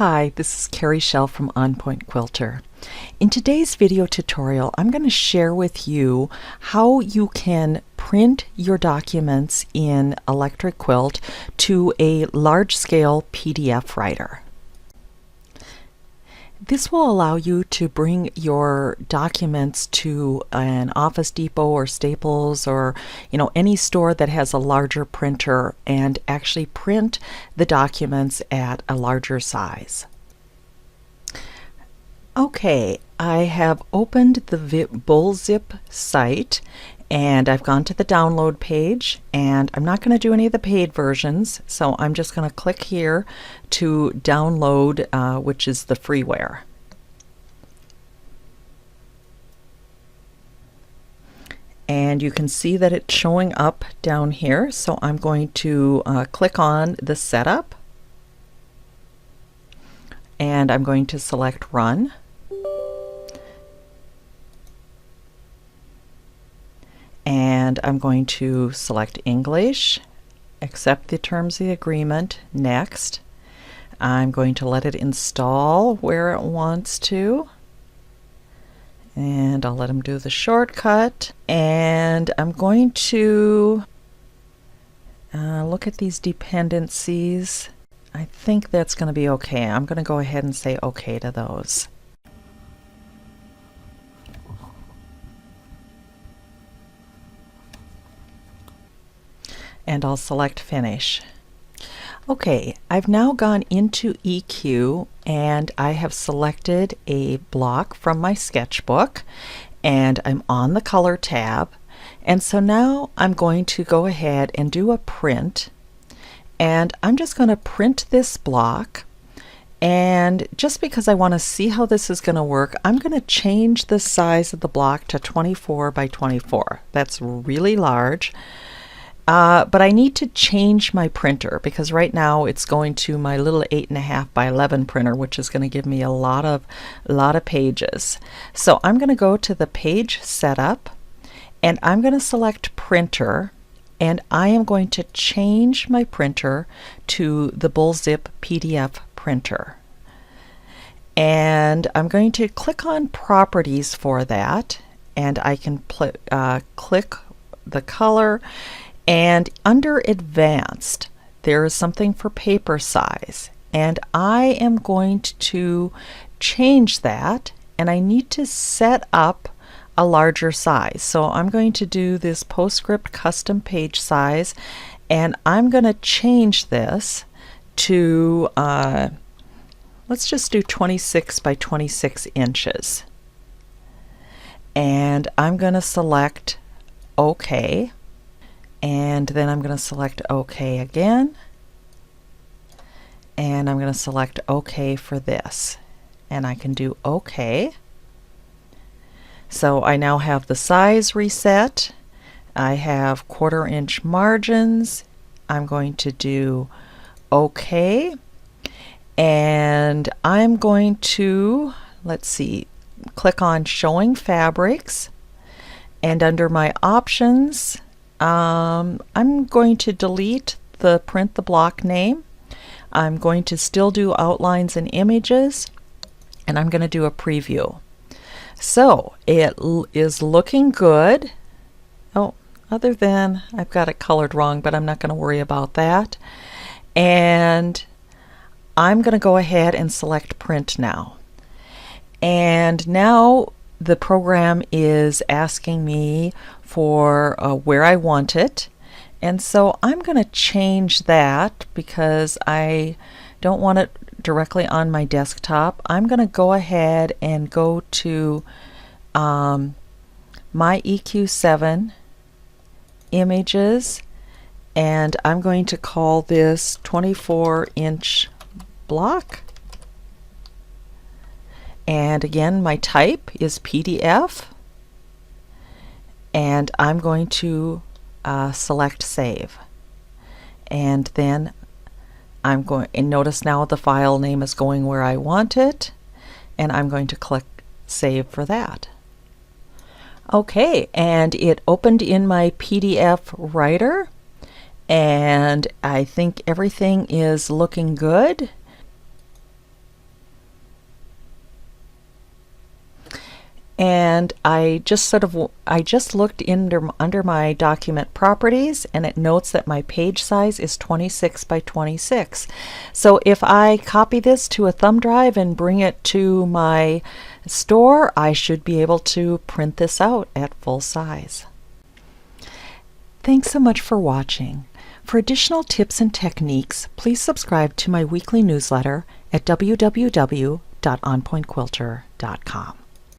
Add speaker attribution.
Speaker 1: Hi, this is Carrie Shell from On Point Quilter. In today's video tutorial, I'm going to share with you how you can print your documents in Electric Quilt to a large-scale PDF writer. This will allow you to bring your documents to an Office Depot or Staples or any store that has a larger printer and actually print the documents at a larger size. Okay, I have opened the Bullzip site and I've gone to the download page, and I'm not going to do any of the paid versions, so I'm just going to click here to download, which is the freeware. And you can see that it's showing up down here, so I'm going to click on the setup, and I'm going to select Run. And I'm going to select English, accept the terms of the agreement, next. I'm going to let it install where it wants to, and I'll let them do the shortcut, and I'm going to look at these dependencies. I think that's going to be okay. I'm going to go ahead and say okay to those. And I'll select Finish. Okay, I've now gone into EQ and I have selected a block from my sketchbook, and I'm on the Color tab, and so now I'm going to go ahead and do a print, and I'm just going to print this block. And just because I want to see how this is going to work, I'm going to change the size of the block to 24 by 24. That's really large. But I need to change my printer because right now it's going to my little 8.5 by 11 printer, which is going to give me a lot of pages. So I'm going to go to the page setup, and I'm going to select printer, and I am going to change my printer to the Bullzip PDF printer. And I'm going to click on properties for that, and I can click the color. And under Advanced, there is something for paper size, and I am going to change that, and I need to set up a larger size. So I'm going to do this Postscript custom page size, and I'm going to change this to, let's just do 26 by 26 inches. And I'm going to select OK. And then I'm going to select OK again, and I'm going to select OK for this, and I can do OK. So I now have the size reset. I have 1/4 inch margins. I'm going to do OK, and I'm going to, let's see, click on Showing Fabrics, and under my options, I'm going to delete the print the block name. I'm going to still do outlines and images, and I'm going to do a preview. So it is looking good. Oh, other than I've got it colored wrong, but I'm not going to worry about that. And I'm going to go ahead and select print now. And now the program is asking me for where I want it, and so I'm going to change that because I don't want it directly on my desktop. I'm going to go ahead and go to my EQ7 images, and I'm going to call this 24-inch block. And again, my type is PDF, and I'm going to select Save. And then I'm going, and notice now the file name is going where I want it, and I'm going to click Save for that. Okay, and it opened in my PDF writer, and I think everything is looking good. and I just looked under my document properties, and it notes that my page size is 26 by 26. So if I copy this to a thumb drive and bring it to my store, I should be able to print this out at full size. Thanks so much for watching. For additional tips and techniques, please subscribe to my weekly newsletter at www.onpointquilter.com.